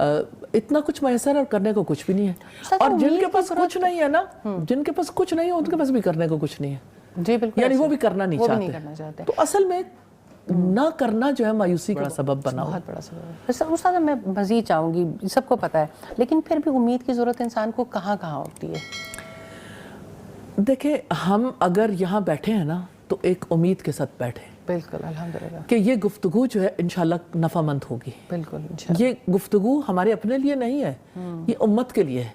اتنا کچھ میسر اور کرنے کو کچھ بھی نہیں ہے. اور جن کے پاس کچھ نہیں ہے نا, جن کے پاس کچھ نہیں ہے ان کے پاس بھی کرنے کو کچھ نہیں ہے. جی بالکل, یعنی وہ بھی کرنا نہیں چاہتے. تو اصل میں نہ کرنا جو ہے مایوسی کا سبب بنا ہوا. بہت بڑا سبب ہے. استاد میں مزید چاہوں گی, سب کو پتہ ہے, لیکن پھر بھی امید کی ضرورت انسان کو کہاں کہاں ہوتی ہے؟ دیکھیں, ہم اگر یہاں بیٹھے ہیں نا تو ایک امید کے ساتھ بیٹھے, بالکل الحمدللہ, کہ یہ گفتگو جو ہے انشاءاللہ نفع مند ہوگی. بالکل انشاءاللہ. یہ گفتگو ہمارے اپنے لیے نہیں ہے, یہ امت کے لیے ہے,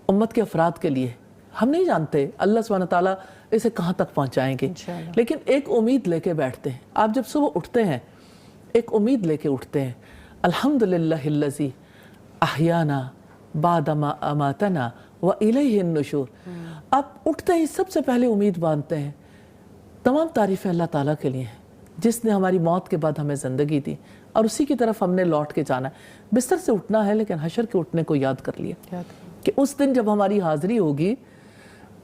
امت کے افراد کے لیے. ہم نہیں جانتے اللہ سبحانہ تعالیٰ اسے کہاں تک پہنچائیں گے, لیکن ایک امید لے کے بیٹھتے ہیں. آپ جب صبح اٹھتے ہیں ایک امید لے کے اٹھتے ہیں, الحمدللہ الذی احیانا بعد ما اماتنا والیہ النشور. آپ اٹھتے ہی سب سے پہلے امید باندھتے ہیں, تمام تعریفیں اللہ تعالیٰ کے لیے ہیں جس نے ہماری موت کے بعد ہمیں زندگی دی اور اسی کی طرف ہم نے لوٹ کے جانا ہے. بستر سے اٹھنا ہے لیکن حشر کے اٹھنے کو یاد کر لیا کہ اس دن جب ہماری حاضری ہوگی,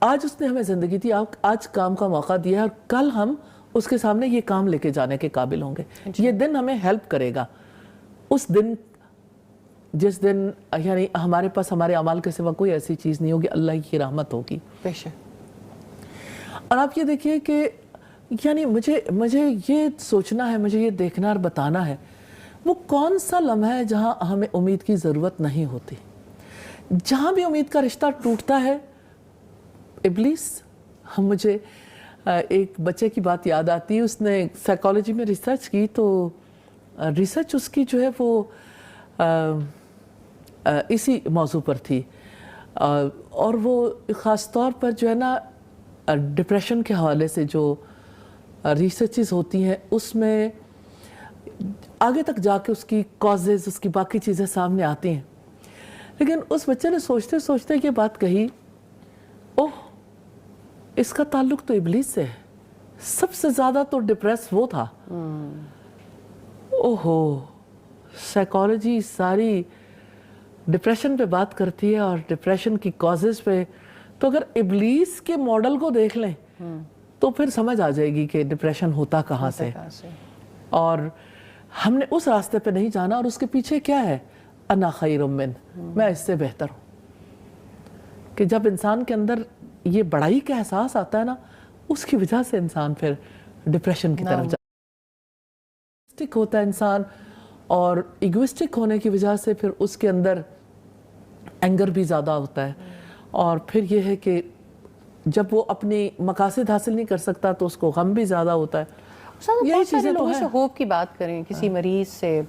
آج اس نے ہمیں زندگی دی, آج کام کا موقع دیا ہے اور کل ہم اس کے سامنے یہ کام لے کے جانے کے قابل ہوں گے. یہ دن ہمیں ہیلپ کرے گا. اس دن جس دن یعنی ہمارے پاس ہمارے اعمال کے سوا کوئی ایسی چیز نہیں ہوگی, اللہ کی رحمت ہوگی. اور آپ یہ دیکھیے کہ یعنی مجھے یہ سوچنا ہے, مجھے یہ دیکھنا اور بتانا ہے وہ کون سا لمحہ ہے جہاں ہمیں امید کی ضرورت نہیں ہوتی. جہاں بھی امید کا رشتہ ٹوٹتا ہے ابلیس. مجھے ایک بچے کی بات یاد آتی ہے, اس نے سائیکالوجی میں ریسرچ کی, تو ریسرچ اس کی جو ہے وہ اسی موضوع پر تھی, اور وہ خاص طور پر جو ہے نا ڈپریشن کے حوالے سے جو ریسرچز ہوتی ہیں اس میں آگے تک جا کے اس کی کازز, اس کی باقی چیزیں سامنے آتی ہیں. لیکن اس بچے نے سوچتے سوچتے یہ بات کہی, اوہ اس کا تعلق تو ابلیس سے ہے, سب سے زیادہ تو ڈپریس وہ تھا. اوہو, سائیکالوجی ساری ڈپریشن پہ بات کرتی ہے اور ڈپریشن کی کازز پہ, تو اگر ابلیس کے ماڈل کو دیکھ لیں تو پھر سمجھ آ جائے گی کہ ڈپریشن ہوتا کہاں سے. اور ہم نے اس راستے پہ نہیں جانا, اور اس کے پیچھے کیا ہے, انا خیر من, میں اس سے بہتر ہوں. کہ جب انسان کے اندر یہ بڑائی کا احساس آتا ہے نا, اس کی وجہ سے انسان پھر ڈپریشن کی طرف جاتا ہے, ہوتا ہے انسان, اور ایگوسٹک ہونے کی وجہ سے پھر اس کے اندر اینگر بھی زیادہ ہوتا ہے. اور پھر یہ ہے کہ جب وہ اپنی مقاصد حاصل نہیں کر سکتا تو اس کو غم بھی زیادہ ہوتا ہے. یہی چیزیں لوگوں سے ہوپ کی بات کریں, کسی مریض سے,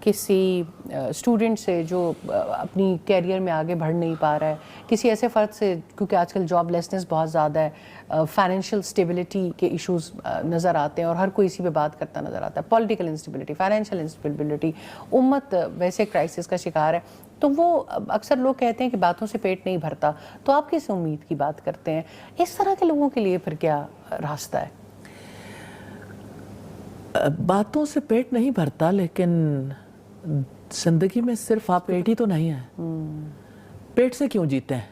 کسی اسٹوڈنٹ سے جو اپنی کیریئر میں آگے بڑھ نہیں پا رہا ہے, کسی ایسے فرد سے, کیونکہ آج کل جاب لیسنس بہت زیادہ ہے, فائنینشیل اسٹیبلٹی کے ایشوز نظر آتے ہیں اور ہر کوئی اسی پہ بات کرتا نظر آتا ہے, پولیٹیکل انسٹیبلٹی, فائنینشیل انسٹیبلٹی, امت ویسے کرائسس کا شکار ہے. تو وہ اکثر لوگ کہتے ہیں کہ باتوں سے پیٹ نہیں بھرتا, تو آپ کس امید کی بات کرتے ہیں؟ اس طرح کے لوگوں کے لیے پھر کیا راستہ ہے؟ باتوں سے پیٹ نہیں بھرتا, لیکن زندگی میں صرف آپ پیٹ ہی تو نہیں ہے. پیٹ سے کیوں جیتے ہیں؟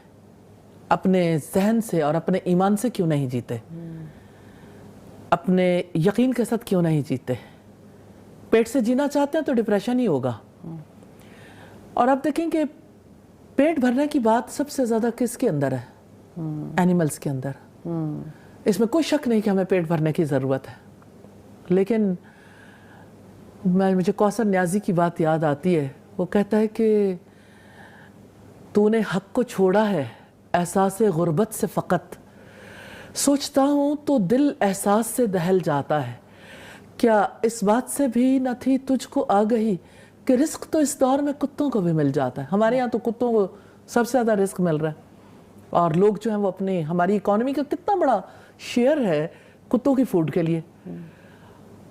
اپنے ذہن سے اور اپنے ایمان سے کیوں نہیں جیتے؟ اپنے یقین کے ساتھ کیوں نہیں جیتے؟ پیٹ سے جینا چاہتے ہیں تو ڈپریشن ہی ہوگا. اور آپ دیکھیں کہ پیٹ بھرنے کی بات سب سے زیادہ کس کے اندر ہے؟ اینیملز کے اندر. اس میں کوئی شک نہیں کہ ہمیں پیٹ بھرنے کی ضرورت ہے. لیکن مجھے کوثر نیازی کی بات یاد آتی ہے, وہ کہتا ہے کہ تو نے حق کو چھوڑا ہے احساس غربت سے فقط, سوچتا ہوں تو دل احساس سے دہل جاتا ہے, کیا اس بات سے بھی نہ تھی تجھ کو آگہی کہ رزق تو اس دور میں کتوں کو بھی مل جاتا ہے. ہمارے یہاں تو کتوں کو سب سے زیادہ رزق مل رہا ہے, اور لوگ جو ہیں وہ اپنی ہماری اکانومی کا کتنا بڑا شیئر ہے کتوں کی فوڈ کے لیے,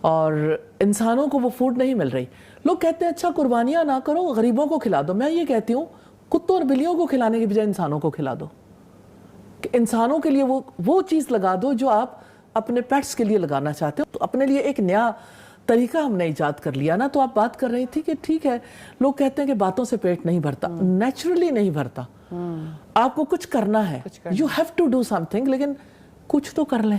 اور انسانوں کو وہ فوڈ نہیں مل رہی. لوگ کہتے ہیں اچھا قربانیاں نہ کرو, غریبوں کو کھلا دو. میں یہ کہتی ہوں کتوں اور بلیوں کو کھلانے کی بجائے انسانوں کو کھلا دو, کہ انسانوں کے لیے وہ چیز لگا دو جو آپ اپنے پیٹس کے لیے لگانا چاہتے ہو. تو اپنے لیے ایک نیا طریقہ ہم نے ایجاد کر لیا نا. تو آپ بات کر رہی تھی کہ ٹھیک ہے, لوگ کہتے ہیں کہ باتوں سے پیٹ نہیں بھرتا, نیچرلی نہیں بھرتا. آپ کو کچھ کرنا ہے, you have to do something, لیکن کچھ تو کر لیں,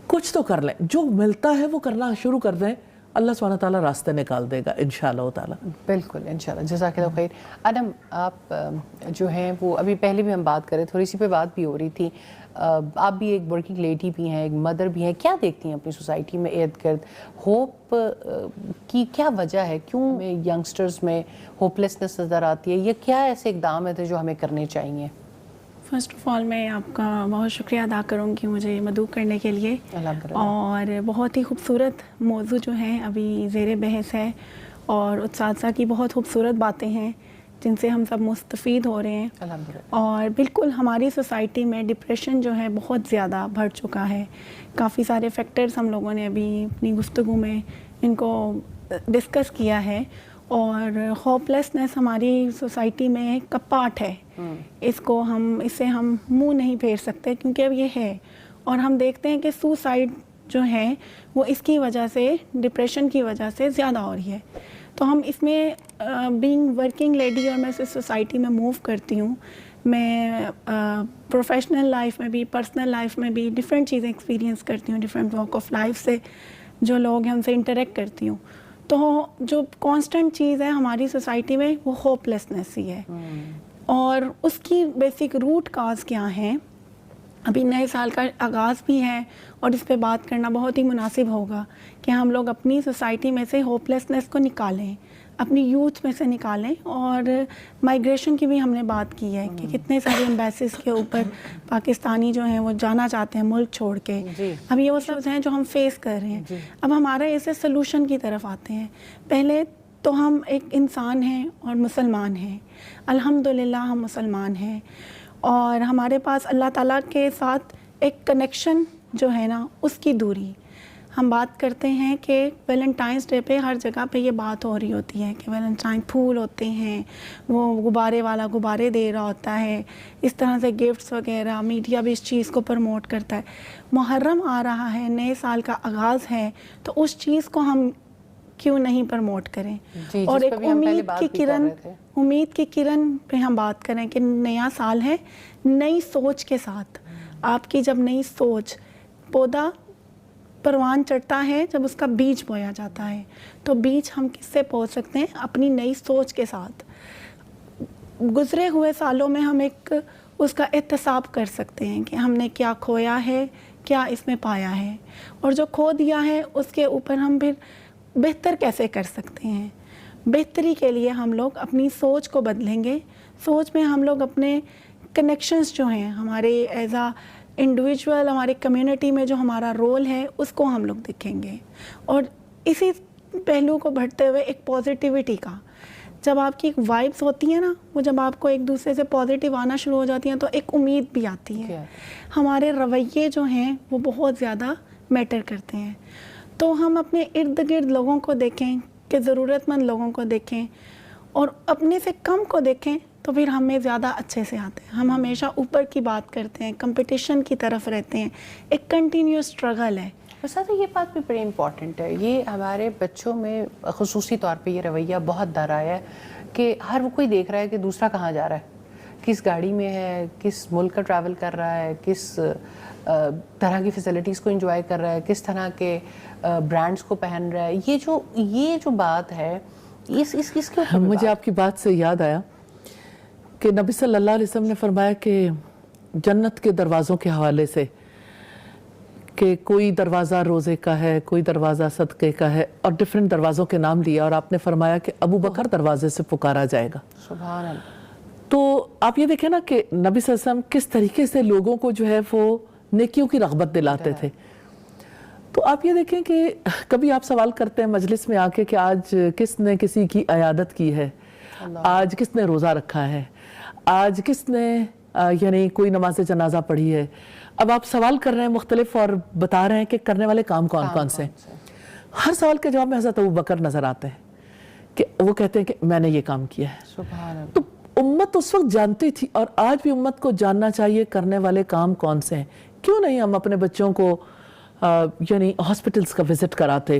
کچھ تو کر لیں. جو ملتا ہے وہ کرنا شروع کر دیں, اللہ سبحانہ تعالیٰ راستے نکال دے گا انشاءاللہ تعالیٰ. بالکل انشاءاللہ. جزاک اللہ خیر. ادم آپ جو ہیں وہ ابھی پہلے بھی ہم بات کرے تھوڑی سی پہ بات بھی ہو رہی تھی, آپ بھی ایک ورکنگ لیڈی بھی ہیں, ایک مدر بھی ہیں, کیا دیکھتی ہیں اپنی سوسائٹی میں ارد گرد ہوپ کی کیا وجہ ہے, کیوں ہمیں ینگسٹرز میں ہوپ لیسنس نظر آتی ہے, یا کیا ایسے اقدام ہیں جو ہمیں کرنے چاہیے؟ فرسٹ آف آل میں آپ کا بہت شکریہ ادا کروں گی مجھے مدعو کرنے کے لیے, اور بہت ہی خوبصورت موضوع جو ہے ابھی زیر بحث ہے, اور اساتذہ کی بہت خوبصورت باتیں ہیں جن سے ہم سب مستفید ہو رہے ہیں. اور بالکل ہماری سوسائٹی میں ڈپریشن جو ہے بہت زیادہ بڑھ چکا ہے. کافی سارے فیکٹرز ہم لوگوں نے ابھی اپنی گفتگو میں ان کو ڈسکس کیا ہے, اور ہوپ لیسنس ہماری سوسائٹی میں ایک پارٹ ہے. اس سے ہم منہ نہیں پھیر سکتے کیونکہ اب یہ ہے, اور ہم دیکھتے ہیں کہ سوسائڈ جو ہے وہ اس کی وجہ سے, ڈپریشن کی وجہ سے زیادہ ہو رہی ہے. تو ہم اس میں بینگ ورکنگ لیڈی, اور میں اس سوسائٹی میں موو کرتی ہوں, میں پروفیشنل لائف میں بھی پرسنل لائف میں بھی ڈفرینٹ چیزیں ایکسپیرینس کرتی ہوں, ڈفرینٹ واک آف لائف سے جو لوگ ہیں ان سے انٹریکٹ کرتی ہوں. تو جو کانسٹنٹ چیز ہے ہماری سوسائٹی میں وہ ہوپ لیسنس ہی ہے. اور اس کی بیسک روٹ کاز کیا ہیں, ابھی نئے سال کا آغاز بھی ہے اور اس پہ بات کرنا بہت ہی مناسب ہوگا کہ ہم لوگ اپنی سوسائٹی میں سے ہوپ لیسنس کو نکالیں, اپنی یوتھ میں سے نکالیں. اور مائیگریشن کی بھی ہم نے بات کی ہے کہ کتنے سارے ایمبیسیز کے اوپر پاکستانی جو ہیں وہ جانا چاہتے ہیں ملک چھوڑ کے. اب یہ وہ سب ہیں جو ہم فیس کر رہے ہیں. اب ہمارا ایسے سلوشن کی طرف آتے ہیں. پہلے تو ہم ایک انسان ہیں اور مسلمان ہیں, الحمدللہ ہم مسلمان ہیں, اور ہمارے پاس اللہ تعالیٰ کے ساتھ ایک کنیکشن جو ہے نا اس کی دوری. ہم بات کرتے ہیں کہ ویلنٹائنس ڈے پہ ہر جگہ پہ یہ بات ہو رہی ہوتی ہے کہ ویلنٹائن پھول ہوتے ہیں, وہ غبارے والا غبارے دے رہا ہوتا ہے, اس طرح سے گفٹس وغیرہ, میڈیا بھی اس چیز کو پروموٹ کرتا ہے. محرم آ رہا ہے, نئے سال کا آغاز ہے, تو اس چیز کو ہم کیوں نہیں پروموٹ کریں. اور ایک امید کی کرن پہ ہم بات کریں کہ نیا سال ہے, نئی سوچ کے ساتھ. آپ کی جب نئی سوچ, پودا پروان چڑھتا ہے جب اس کا بیج بویا جاتا ہے, تو بیج ہم کس سے بو سکتے ہیں, اپنی نئی سوچ کے ساتھ. گزرے ہوئے سالوں میں ہم ایک اس کا احتساب کر سکتے ہیں کہ ہم نے کیا کھویا ہے, کیا اس میں پایا ہے, اور جو کھو دیا ہے اس کے اوپر ہم پھر بہتر کیسے کر سکتے ہیں. بہتری کے لیے ہم لوگ اپنی سوچ کو بدلیں گے. سوچ میں ہم لوگ اپنے کنیکشنز جو ہیں ہمارے ایز اے انڈیویجول, ہماری کمیونٹی میں جو ہمارا رول ہے اس کو ہم لوگ دیکھیں گے. اور اسی پہلو کو بڑھتے ہوئے ایک پازیٹیوٹی کا, جب آپ کی ایک وائبس ہوتی ہیں نا, وہ جب آپ کو ایک دوسرے سے پازیٹیو آنا شروع ہو جاتی ہیں تو ایک امید بھی آتی ہے. ہمارے رویے جو ہیں وہ بہت زیادہ میٹر کرتے ہیں. تو ہم اپنے ارد گرد لوگوں کو دیکھیں کہ ضرورت مند لوگوں کو دیکھیں, اور اپنے سے کم کو دیکھیں تو پھر ہمیں زیادہ اچھے سے آتے ہیں. ہم ہمیشہ اوپر کی بات کرتے ہیں, کمپٹیشن کی طرف رہتے ہیں, ایک کنٹینیوس اسٹرگل ہے. ساتھ یہ بات بھی بڑی امپورٹنٹ ہے, یہ ہمارے بچوں میں خصوصی طور پہ یہ رویہ بہت در آیا ہے کہ ہر وہ کوئی دیکھ رہا ہے کہ دوسرا کہاں جا رہا ہے, کس گاڑی میں ہے, کس ملک کا ٹریول کر رہا ہے, کس طرح کی فیسلٹیز کو انجوائے کر رہا ہے, کس طرح کے برانڈز کو پہن رہا ہے. یہ جو بات ہے اس کے اوپر مجھے آپ کی بات سے یاد آیا کہ نبی صلی اللہ علیہ وسلم نے فرمایا کہ جنت کے دروازوں کے حوالے سے کہ کوئی دروازہ روزے کا ہے, کوئی دروازہ صدقے کا ہے, اور ڈیفرنٹ دروازوں کے نام لیا, اور آپ نے فرمایا کہ ابو بکر دروازے سے پکارا جائے گا. سبحان اللہ. تو آپ یہ دیکھیں نا کہ نبی صلی اللہ علیہ وسلم کس طریقے سے لوگوں کو جو ہے وہ نیکیوں کی رغبت دلاتے تھے. تو آپ یہ دیکھیں کہ کبھی آپ سوال کرتے ہیں مجلس میں آ کے کہ آج کس نے کسی کی عیادت کی ہے, آج کس نے روزہ رکھا ہے, آج کس نے یعنی کوئی نماز جنازہ پڑھی ہے. اب آپ سوال کر رہے ہیں مختلف اور بتا رہے ہیں کہ کرنے والے کام کون کون سے. ہر سوال کے جواب میں حضرت ابو بکر نظر آتے ہیں کہ وہ کہتے ہیں کہ میں نے یہ کام کیا ہے. سبحان اللہ. تو امت اس وقت جانتی تھی, اور آج بھی امت کو جاننا چاہیے کرنے والے کام کون سے ہیں. کیوں نہیں ہم اپنے بچوں کو یعنی ہاسپٹلز کا وزٹ کراتے,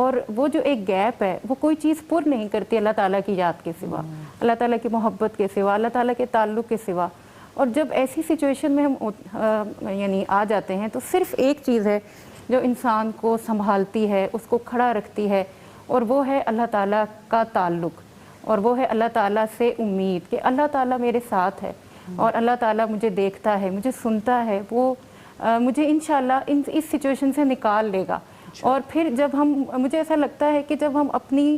اور وہ جو ایک گیپ ہے وہ کوئی چیز پر نہیں کرتی اللہ تعالیٰ کی یاد کے سوا، اللہ تعالیٰ کی محبت کے سوا، اللہ تعالیٰ کے تعلق کے سوا. اور جب ایسی سچویشن میں ہم یعنی آ جاتے ہیں تو صرف ایک چیز ہے جو انسان کو سنبھالتی ہے، اس کو کھڑا رکھتی ہے، اور وہ ہے اللہ تعالیٰ کا تعلق، اور وہ ہے اللہ تعالیٰ سے امید کہ اللہ تعالیٰ میرے ساتھ ہے اور اللہ تعالیٰ مجھے دیکھتا ہے، مجھے سنتا ہے، وہ مجھے انشاءاللہ اس سچویشن سے نکال لے گا. اور پھر جب مجھے ایسا لگتا ہے کہ جب ہم اپنی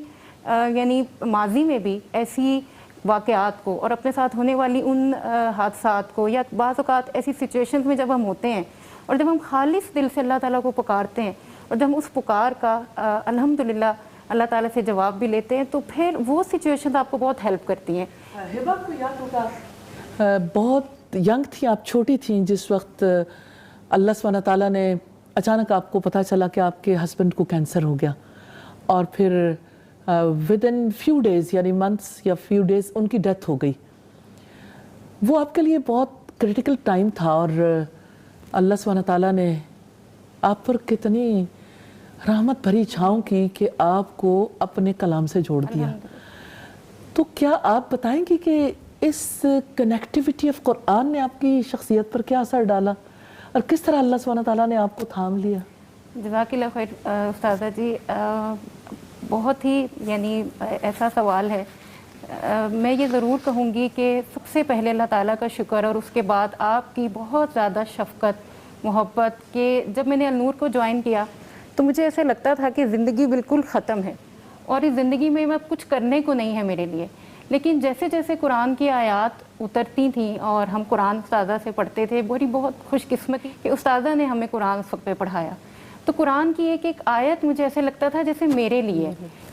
یعنی ماضی میں بھی ایسی واقعات کو اور اپنے ساتھ ہونے والی ان حادثات کو یا بعض اوقات ایسی سچویشنز میں جب ہم ہوتے ہیں اور جب ہم خالص دل سے اللہ تعالیٰ کو پکارتے ہیں اور جب ہم اس پکار کا الحمدللہ اللہ تعالیٰ سے جواب بھی لیتے ہیں تو پھر وہ سچویشنز آپ کو بہت ہیلپ کرتی ہیں. ہبا کو یاد ہوگا بہت ینگ تھیں آپ، چھوٹی تھیں جس وقت اللہ سبحانہ تعالیٰ نے اچانک آپ کو پتہ چلا کہ آپ کے ہسبینڈ کو کینسر ہو گیا، اور پھر ود ان فیو ڈیز یعنی منتھس یا فیو ڈیز ان کی ڈیتھ ہو گئی. وہ آپ کے لیے بہت کریٹیکل ٹائم تھا، اور اللہ سبحانہ تعالیٰ نے آپ پر کتنی رحمت بھری چھاؤں کی کہ آپ کو اپنے کلام سے جوڑ دیا. تو کیا آپ بتائیں گی کہ اس کنیکٹیوٹی آف قرآن نے آپ کی شخصیت پر کیا اثر ڈالا اور کس طرح اللہ سبحانہ تعالیٰ نے آپ کو تھام لیا؟ جزاک اللہ خیر استاذہ جی، بہت ہی یعنی ایسا سوال ہے. میں یہ ضرور کہوں گی کہ سب سے پہلے اللہ تعالیٰ کا شکر اور اس کے بعد آپ کی بہت زیادہ شفقت محبت کہ جب میں نے النور کو جوائن کیا تو مجھے ایسے لگتا تھا کہ زندگی بالکل ختم ہے اور اس زندگی میں اب کچھ کرنے کو نہیں ہے میرے لیے. لیکن جیسے جیسے قرآن کی آیات اترتی تھیں اور ہم قرآن استاذہ سے پڑھتے تھے، بڑی بہت خوش قسمتی کہ استاذہ نے ہمیں قرآن اس وقت پہ پڑھایا. تو قرآن کی ایک آیت مجھے ایسے لگتا تھا جیسے میرے لیے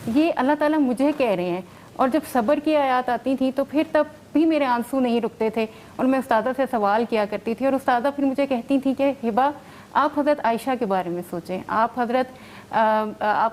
یہ اللہ تعالیٰ مجھے کہہ رہے ہیں. اور جب صبر کی آیات آتی تھیں تو پھر تب بھی میرے آنسو نہیں رکتے تھے اور میں استاذہ سے سوال کیا کرتی تھی، اور استاذہ پھر مجھے کہتی تھیں کہ ہبا آپ حضرت عائشہ کے بارے میں سوچیں، آپ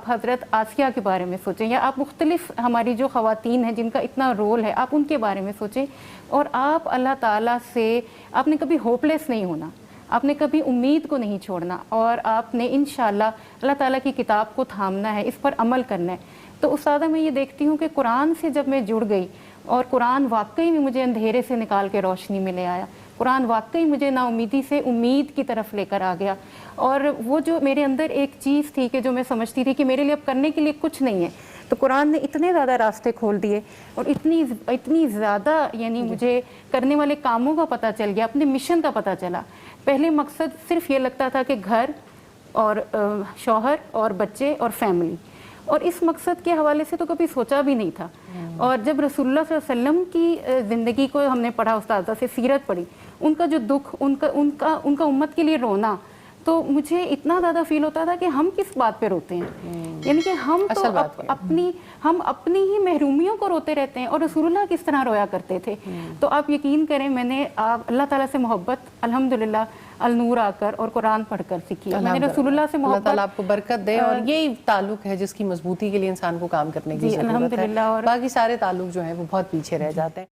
حضرت آسیہ کے بارے میں سوچیں، یا آپ مختلف ہماری جو خواتین ہیں جن کا اتنا رول ہے آپ ان کے بارے میں سوچیں. اور آپ اللہ تعالیٰ سے آپ نے کبھی ہوپ لیس نہیں ہونا، آپ نے کبھی امید کو نہیں چھوڑنا، اور آپ نے انشاءاللہ اللہ تعالیٰ کی کتاب کو تھامنا ہے، اس پر عمل کرنا ہے. تو استاذہ میں یہ دیکھتی ہوں کہ قرآن سے جب میں جڑ گئی اور قرآن واقعی میں مجھے اندھیرے سے نکال کے روشنی میں لے آیا، قرآن واقعی مجھے نا امیدی سے امید کی طرف لے کر آ گیا. اور وہ جو میرے اندر ایک چیز تھی کہ جو میں سمجھتی تھی کہ میرے لیے اب کرنے کے لیے کچھ نہیں ہے، تو قرآن نے اتنے زیادہ راستے کھول دیے اور اتنی زیادہ یعنی مجھے کرنے والے کاموں کا پتہ چل گیا، اپنے مشن کا پتہ چلا. پہلے مقصد صرف یہ لگتا تھا کہ گھر اور شوہر اور بچے اور فیملی، اور اس مقصد کے حوالے سے تو کبھی سوچا بھی نہیں تھا. اور جب رسول اللہ صلی اللہ علیہ وسلم کی زندگی کو ہم نے پڑھا، استاذہ سے سیرت پڑھی، ان کا جو دکھ، ان کا امت کے لیے رونا، تو مجھے اتنا زیادہ فیل ہوتا تھا کہ ہم کس بات پہ روتے ہیں، یعنی کہ ہم تو اپنی ہی محرومیوں کو روتے رہتے ہیں، اور رسول اللہ کس طرح رویا کرتے تھے. تو آپ یقین کریں میں نے اللہ تعالیٰ سے محبت الحمدللہ النور آ کر اور قرآن پڑھ کر سیکھی. میں نے رسول اللہ سے محبت، اللہ تعالیٰ آپ کو برکت دے، اور یہی تعلق ہے جس کی مضبوطی کے لیے انسان کو کام کرنے کی ضرورت ہے. باقی سارے تعلق جو ہیں وہ بہت پیچھے رہ جاتے ہیں.